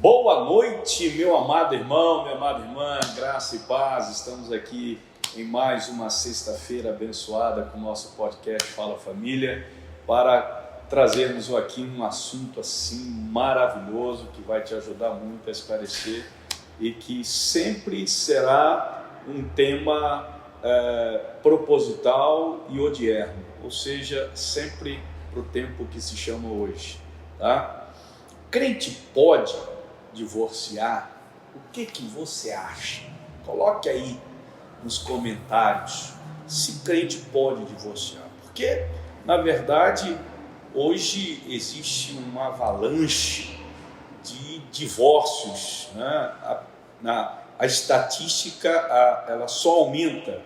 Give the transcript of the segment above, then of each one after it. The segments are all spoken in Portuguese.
Boa noite, meu amado irmão, minha amada irmã, graça e paz. Estamos aqui em mais uma sexta-feira abençoada com o nosso podcast Fala Família, para trazermos aqui um assunto assim maravilhoso que vai te ajudar muito a esclarecer e que sempre será um tema proposital e odierno, ou seja, sempre para o tempo que se chama hoje, tá? Crente pode divorciar? O que você acha? Coloque aí nos comentários se crente pode divorciar, porque na verdade hoje existe uma avalanche de divórcios, né? A estatística ela só aumenta,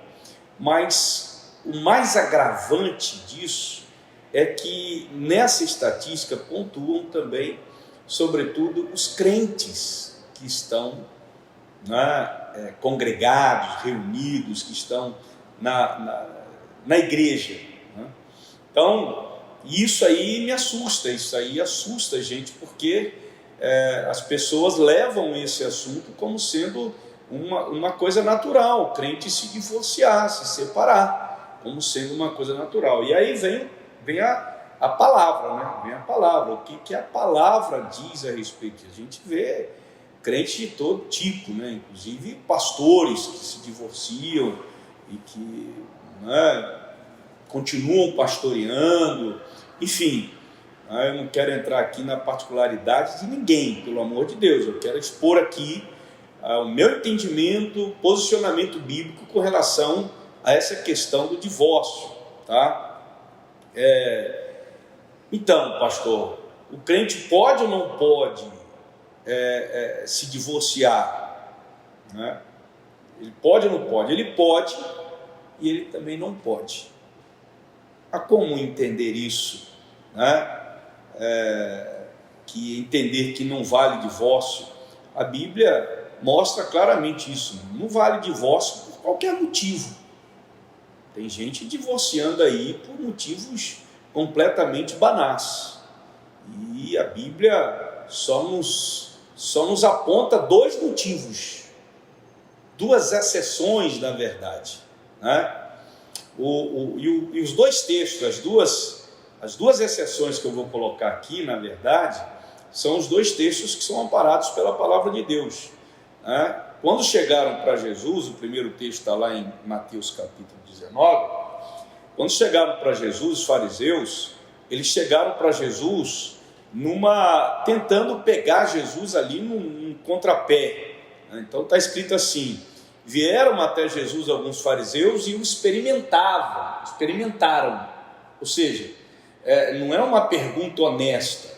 mas o mais agravante disso é que nessa estatística pontuam também sobretudo os crentes que estão congregados, reunidos, que estão na igreja, né? Então, isso aí me assusta, isso aí assusta a gente, porque as pessoas levam esse assunto como sendo uma coisa natural, o crente se divorciar, se separar, como sendo uma coisa natural. E aí vem a palavra, né? Vem a palavra, o que a palavra diz a respeito disso. A gente vê crentes de todo tipo, né? Inclusive pastores que se divorciam e que continuam pastoreando, enfim. Eu não quero entrar aqui na particularidade de ninguém, pelo amor de Deus. Eu quero expor aqui o meu entendimento, posicionamento bíblico com relação a essa questão do divórcio, tá? Então, pastor, o crente pode ou não pode se divorciar, né? Ele pode ou não pode? Ele pode e ele também não pode. Há como entender isso, né? Que entender que não vale divórcio? A Bíblia mostra claramente isso. Não vale divórcio por qualquer motivo. Tem gente divorciando aí por motivos completamente banais. E a Bíblia só nos aponta dois motivos, duas exceções, na verdade, né? E os dois textos, as duas exceções que eu vou colocar aqui, na verdade, são os dois textos que são amparados pela palavra de Deus, né? Quando chegaram para Jesus, o primeiro texto está lá em Mateus capítulo 19, quando chegaram para Jesus, os fariseus, eles chegaram para Jesus tentando pegar Jesus ali num contrapé, né? Então está escrito assim: vieram até Jesus alguns fariseus e o experimentaram, ou seja, não é uma pergunta honesta,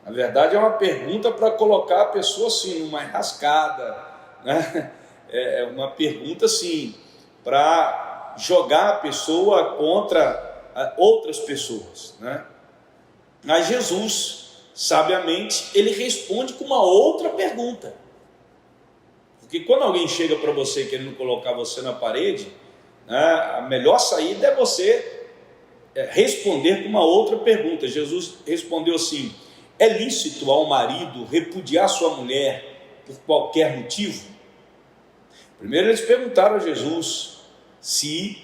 na verdade é uma pergunta para colocar a pessoa assim numa enrascada, né? É uma pergunta assim para jogar a pessoa contra outras pessoas, né? Mas Jesus, sabiamente, ele responde com uma outra pergunta. Porque quando alguém chega para você querendo colocar você na parede, né, a melhor saída é você responder com uma outra pergunta. Jesus respondeu assim: é lícito ao marido repudiar sua mulher por qualquer motivo? Primeiro eles perguntaram a Jesus se,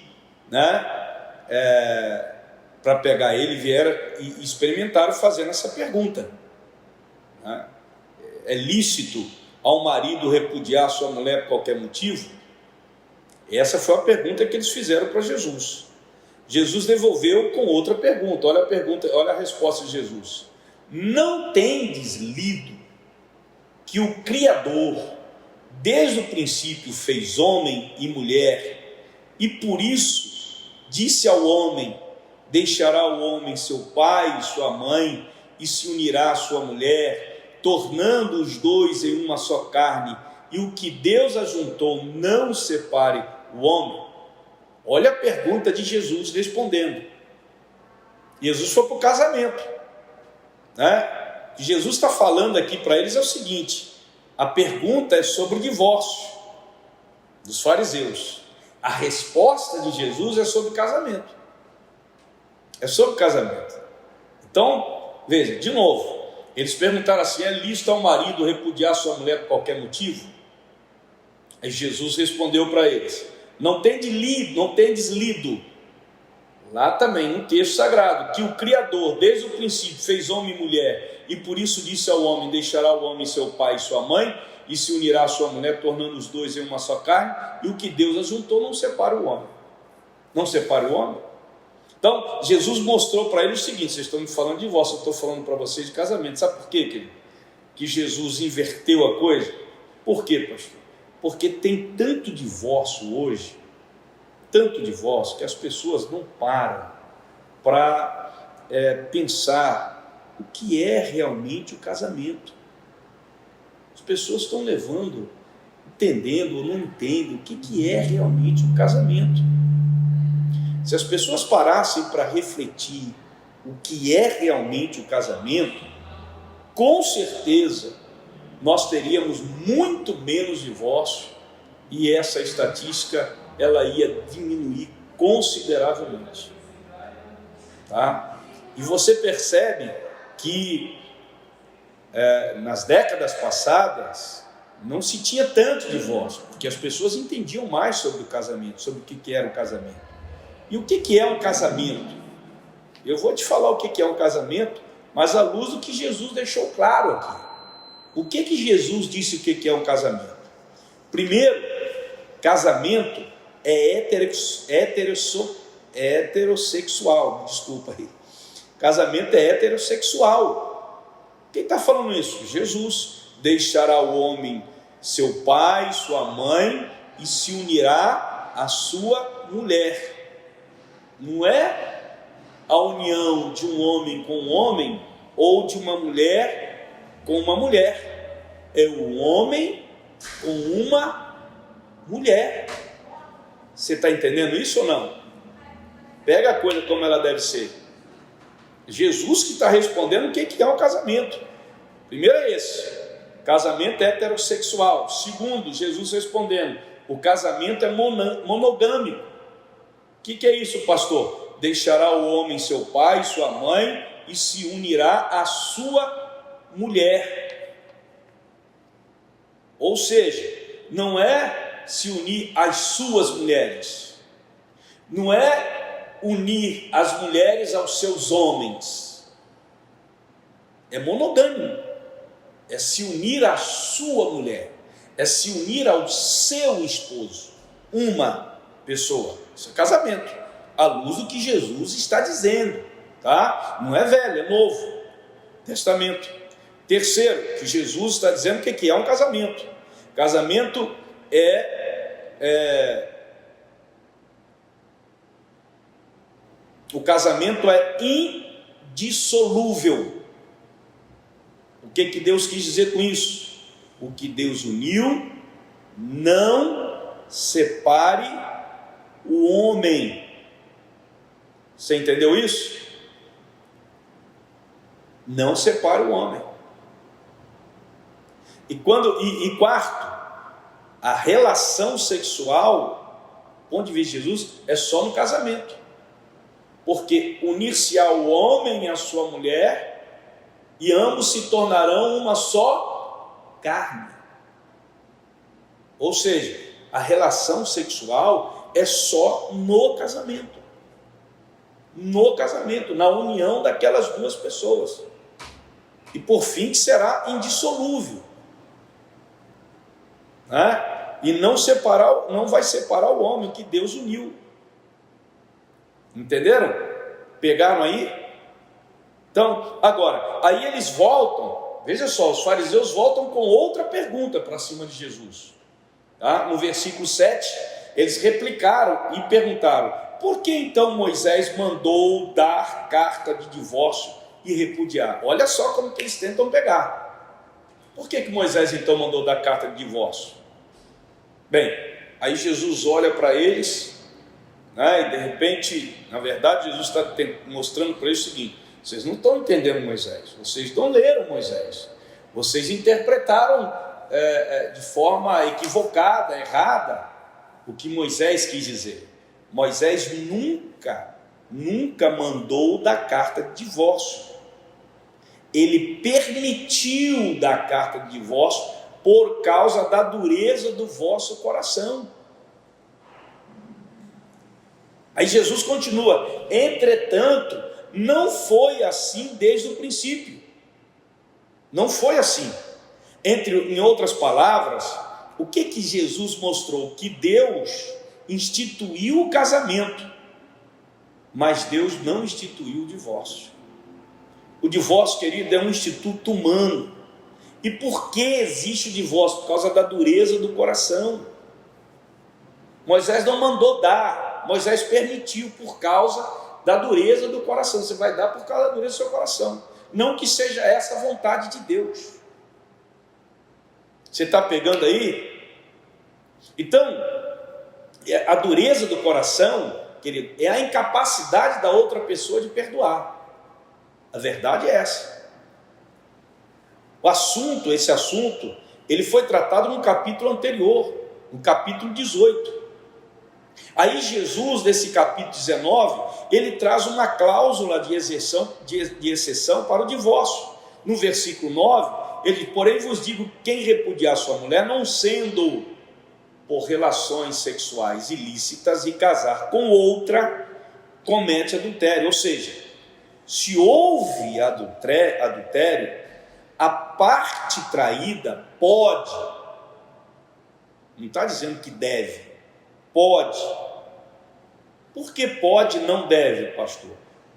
para pegar ele, vieram e experimentaram fazendo essa pergunta, né? É lícito ao marido repudiar sua mulher por qualquer motivo? Essa foi a pergunta que eles fizeram para Jesus. Jesus devolveu com outra pergunta. Olha a resposta de Jesus: não tendes lido que o Criador desde o princípio fez homem e mulher, e por isso disse ao homem: deixará o homem seu pai e sua mãe, e se unirá à sua mulher, tornando os dois em uma só carne, e o que Deus ajuntou não separe o homem? Olha a pergunta de Jesus respondendo. Jesus foi para o casamento, né? O que Jesus está falando aqui para eles é o seguinte: a pergunta é sobre o divórcio dos fariseus. A resposta de Jesus é sobre casamento. É sobre casamento. Então, veja, de novo, eles perguntaram assim: é lícito ao marido repudiar sua mulher por qualquer motivo? Aí Jesus respondeu para eles: não tendes lido, lá também no texto sagrado, que o Criador desde o princípio fez homem e mulher, e por isso disse ao homem: deixará o homem seu pai e sua mãe, e se unirá à sua mulher, tornando os dois em uma só carne, e o que Deus ajuntou não separa o homem. Não separa o homem. Então, Jesus mostrou para eles o seguinte: vocês estão me falando de divórcio, eu estou falando para vocês de casamento. Sabe por quê, querido? Que Jesus inverteu a coisa? Por quê, pastor? Porque tem tanto divórcio hoje, tanto divórcio, que as pessoas não param para pensar o que é realmente o casamento. As pessoas estão entendendo ou não entendem o que é realmente o casamento. Se as pessoas parassem para refletir o que é realmente o casamento, com certeza nós teríamos muito menos divórcio e essa estatística ela ia diminuir consideravelmente. Tá? E você percebe que nas décadas passadas não se tinha tanto divórcio, porque as pessoas entendiam mais sobre o casamento, sobre o que era o casamento. E o que é um casamento? Eu vou te falar o que é um casamento, mas à luz do que Jesus deixou claro aqui. O que Jesus disse o que é um casamento? Primeiro, casamento é heterossexual. Desculpa aí. Casamento é heterossexual. Quem está falando isso? Jesus. Deixará o homem seu pai, sua mãe, e se unirá à sua mulher. Não é a união de um homem com um homem, ou de uma mulher com uma mulher. É o homem com uma mulher. Você está entendendo isso ou não? Pega a coisa como ela deve ser. Jesus que está respondendo o que é um casamento. Primeiro é esse: casamento é heterossexual. Segundo, Jesus respondendo: o casamento é monogâmico. O que é isso, pastor? Deixará o homem seu pai, sua mãe, e se unirá à sua mulher. Ou seja, não é se unir às suas mulheres, não é unir as mulheres aos seus homens, é monogâmico, é se unir à sua mulher, é se unir ao seu esposo, uma pessoa. Isso é casamento, à luz do que Jesus está dizendo, tá? Não é velho, é novo testamento. Terceiro, que Jesus está dizendo o que é um casamento. Casamento o casamento é indissolúvel. O que Deus quis dizer com isso? O que Deus uniu, não separe o homem. Você entendeu isso? Não separe o homem. E quarto, a relação sexual, do ponto de vista de Jesus, é só no casamento. Porque unir-se-á o homem e a sua mulher, e ambos se tornarão uma só carne. Ou seja, a relação sexual é só no casamento. No casamento, na união daquelas duas pessoas. E por fim, que será indissolúvel. E não vai separar o homem que Deus uniu. Entenderam? Pegaram aí? Então, agora, aí eles voltam. Veja só, os fariseus voltam com outra pergunta para cima de Jesus. No versículo 7, eles replicaram e perguntaram: por que então Moisés mandou dar carta de divórcio e repudiar? Olha só como que eles tentam pegar. Por que Moisés então mandou dar carta de divórcio? Bem, aí Jesus olha para eles, e de repente, na verdade, Jesus está mostrando para eles o seguinte: vocês não estão entendendo Moisés, vocês não leram Moisés, vocês interpretaram de forma equivocada, errada, o que Moisés quis dizer. Moisés nunca mandou dar carta de divórcio. ele permitiu dar carta de divórcio por causa da dureza do vosso coração. Aí Jesus continua: entretanto, não foi assim desde o princípio. Não foi assim. Em outras palavras, o que Jesus mostrou? Que Deus instituiu o casamento, mas Deus não instituiu o divórcio. O divórcio, querido, é um instituto humano. E por que existe o divórcio? Por causa da dureza do coração. Moisés não mandou dar, Moisés permitiu por causa da dureza do coração. Você vai dar por causa da dureza do seu coração. Não que seja essa a vontade de Deus. Você está pegando aí? Então, a dureza do coração, querido, é a incapacidade da outra pessoa de perdoar. A verdade é essa. Esse assunto, ele foi tratado no capítulo anterior, no capítulo 18. Aí Jesus, nesse capítulo 19, ele traz uma cláusula de exceção para o divórcio. No versículo 9, ele: porém vos digo, quem repudiar sua mulher, não sendo por relações sexuais ilícitas e casar com outra, comete adultério. Ou seja, se houve adultério, a parte traída pode, não está dizendo que deve, pode. Por que pode e não deve, pastor?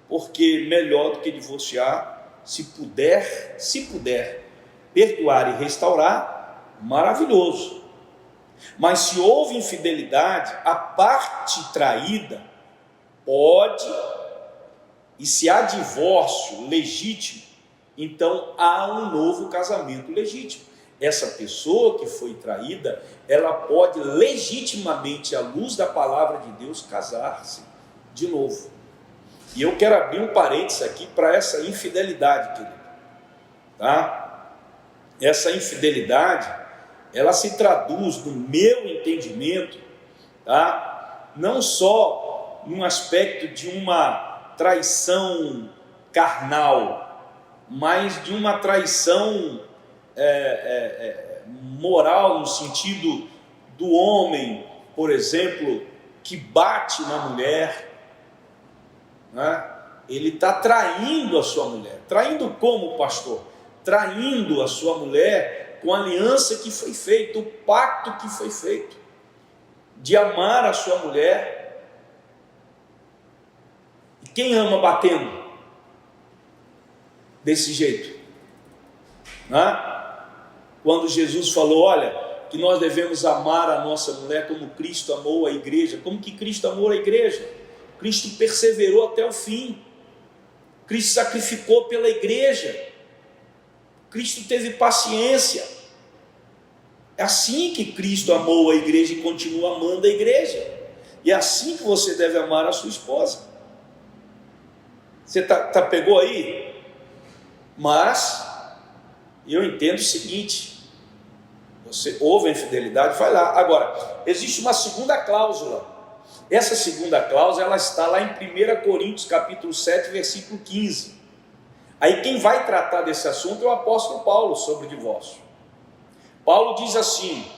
Porque melhor do que divorciar, se puder perdoar e restaurar, maravilhoso. Mas se houve infidelidade, a parte traída pode. E se há divórcio legítimo, então há um novo casamento legítimo. Essa pessoa que foi traída, ela pode legitimamente, à luz da palavra de Deus, casar-se de novo. E eu quero abrir um parênteses aqui para essa infidelidade, querido. Tá? Essa infidelidade, ela se traduz, no meu entendimento, tá? Não só num aspecto de uma traição carnal, mas de uma traição moral, no sentido do homem, por exemplo, que bate na mulher, né? Ele está traindo a sua mulher. Traindo como, pastor? Traindo a sua mulher com a aliança que foi feita, o pacto que foi feito, de amar a sua mulher. Quem ama batendo desse jeito? Né? Quando Jesus falou, olha, que nós devemos amar a nossa mulher como Cristo amou a igreja. Como que Cristo amou a igreja? Cristo perseverou até o fim. Cristo sacrificou pela igreja. Cristo teve paciência. É assim que Cristo amou a igreja e continua amando a igreja. E é assim que você deve amar a sua esposa. Você pegou aí? Mas eu entendo o seguinte: você houve a infidelidade, vai lá. Agora, existe uma segunda cláusula. Essa segunda cláusula, ela está lá em 1 Coríntios capítulo 7, versículo 15. Aí quem vai tratar desse assunto é o apóstolo Paulo, sobre o divórcio. Paulo diz assim,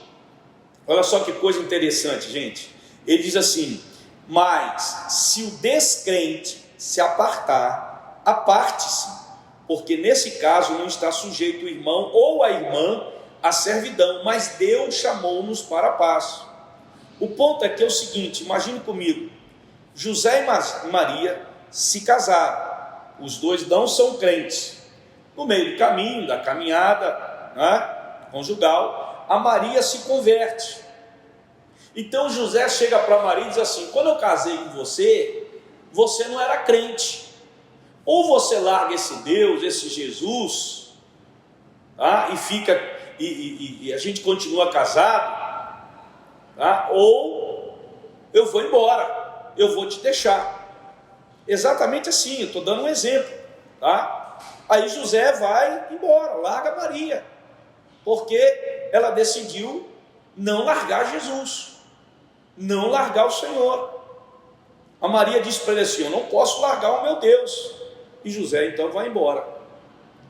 olha só que coisa interessante, gente. Ele diz assim: mas se o descrente se apartar, aparte-se, porque nesse caso não está sujeito o irmão ou a irmã à servidão, mas Deus chamou-nos para a paz. O ponto aqui é o seguinte: imagine comigo, José e Maria se casaram, os dois não são crentes. No meio do caminho, da caminhada, né, conjugal, a Maria se converte. Então José chega para Maria e diz assim: quando eu casei com você, você não era crente. Ou você larga esse Deus, esse Jesus, tá? E a gente continua casado, tá? Ou eu vou embora, eu vou te deixar. Exatamente assim, eu estou dando um exemplo, tá? Aí José vai embora, larga Maria, porque ela decidiu não largar Jesus, não largar o Senhor. A Maria disse para ele assim: eu não posso largar o meu Deus. E José então vai embora.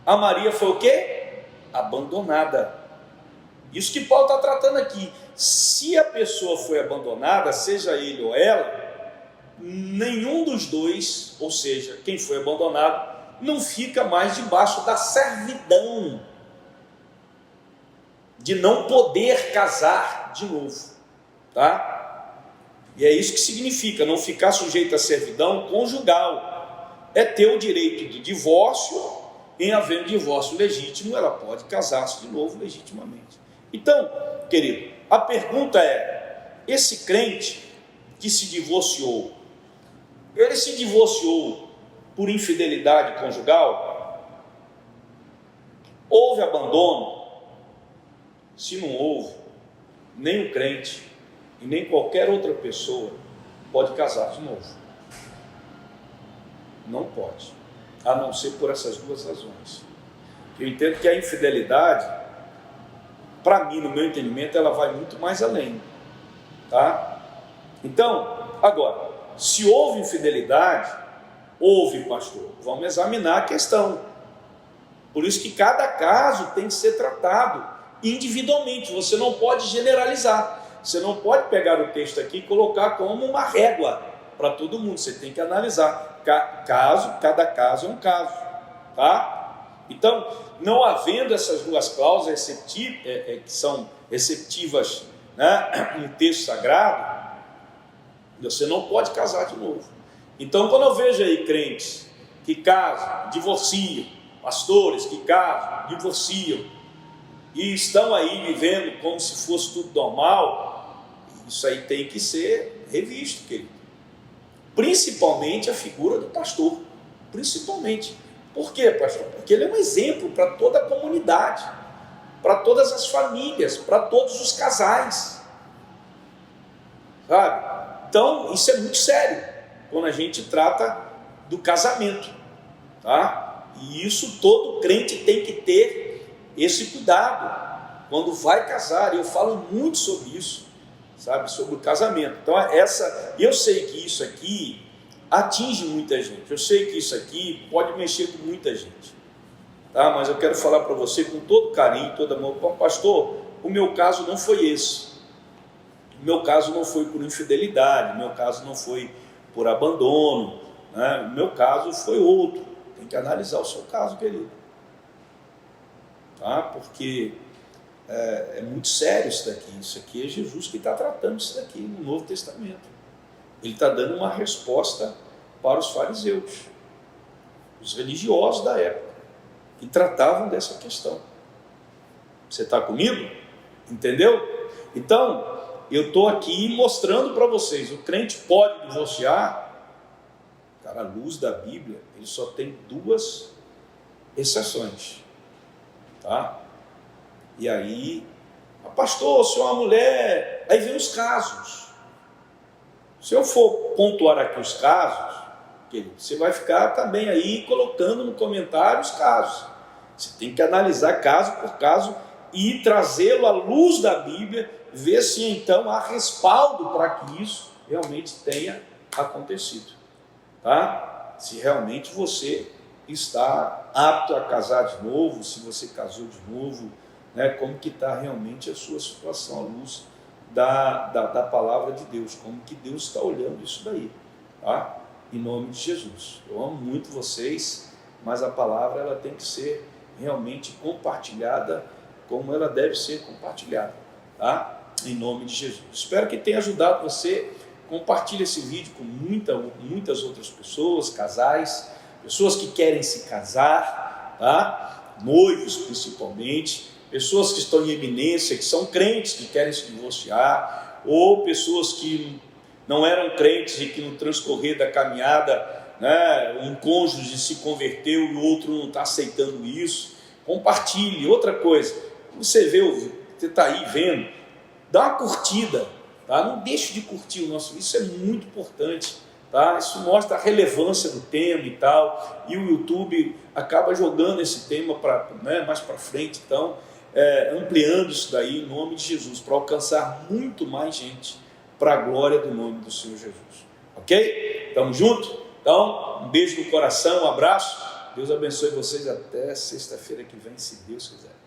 A Maria foi o quê? Abandonada. Isso que Paulo está tratando aqui. Se a pessoa foi abandonada, seja ele ou ela, nenhum dos dois, ou seja, quem foi abandonado, não fica mais debaixo da servidão de não poder casar de novo, tá? E é isso que significa não ficar sujeito à servidão conjugal. É ter o direito do divórcio. Em havendo divórcio legítimo, ela pode casar-se de novo legitimamente. Então, querido, a pergunta é: esse crente que se divorciou, ele se divorciou por infidelidade conjugal? Houve abandono? Se não houve, nem o crente e nem qualquer outra pessoa pode casar de novo. Não pode, a não ser por essas duas razões. Eu entendo que a infidelidade, para mim, no meu entendimento, ela vai muito mais além, tá? Então, agora, se houve infidelidade, houve, pastor, vamos examinar a questão. Por isso que cada caso tem que ser tratado individualmente. Você não pode generalizar. Você não pode pegar o texto aqui e colocar como uma régua para todo mundo. Você tem que analisar cada caso é um caso, tá? Então, não havendo essas duas cláusulas que são receptivas, né, no texto sagrado, você não pode casar de novo. Então, quando eu vejo aí crentes que casam, divorciam, pastores que casam, divorciam, e estão aí vivendo como se fosse tudo normal, isso aí tem que ser revisto, querido. Principalmente a figura do pastor. Principalmente. Por quê, pastor? Porque ele é um exemplo para toda a comunidade, para todas as famílias, para todos os casais. Sabe? Então, isso é muito sério quando a gente trata do casamento, tá? E isso todo crente tem que ter esse cuidado quando vai casar. Eu falo muito sobre isso, sabe, sobre o casamento. Então eu sei que isso aqui atinge muita gente, eu sei que isso aqui pode mexer com muita gente, tá? Mas eu quero falar para você com todo carinho, todo amor. Pastor, o meu caso não foi esse, o meu caso não foi por infidelidade, o meu caso não foi por abandono, né? O meu caso foi outro. Tem que analisar o seu caso, querido, tá? Porque é muito sério isso daqui. Isso aqui é Jesus que está tratando isso daqui no Novo Testamento. Ele está dando uma resposta para os fariseus, os religiosos da época, que tratavam dessa questão. Você está comigo? Entendeu? Então, eu estou aqui mostrando para vocês, o crente pode divorciar. Cara, à luz da Bíblia, ele só tem duas exceções, tá? E aí, pastor, se é uma mulher, aí vem os casos. Se eu for pontuar aqui os casos, você vai ficar também aí colocando no comentário os casos. Você tem que analisar caso por caso e trazê-lo à luz da Bíblia, ver se então há respaldo para que isso realmente tenha acontecido, tá? Se realmente você está apto a casar de novo, se você casou de novo, né? Como que está realmente a sua situação à luz da palavra de Deus, como que Deus está olhando isso daí, tá? Em nome de Jesus. Eu amo muito vocês, mas a palavra ela tem que ser realmente compartilhada como ela deve ser compartilhada, tá? Em nome de Jesus. Espero que tenha ajudado você. Compartilhe esse vídeo com muitas outras pessoas, casais, pessoas que querem se casar, tá? Noivos principalmente, pessoas que estão em eminência, que são crentes que querem se divorciar, ou pessoas que não eram crentes e que no transcorrer da caminhada, né, um cônjuge se converteu e o outro não está aceitando isso. Compartilhe. Outra coisa, você está aí vendo, dá uma curtida, tá? Não deixe de curtir o nosso vídeo, isso é muito importante, tá? Isso mostra a relevância do tema e tal, e o YouTube acaba jogando esse tema mais para frente, então ampliando isso daí em nome de Jesus, para alcançar muito mais gente, para a glória do nome do Senhor Jesus, ok? Tamo junto? Então, um beijo no coração, um abraço, Deus abençoe vocês até sexta-feira que vem, se Deus quiser.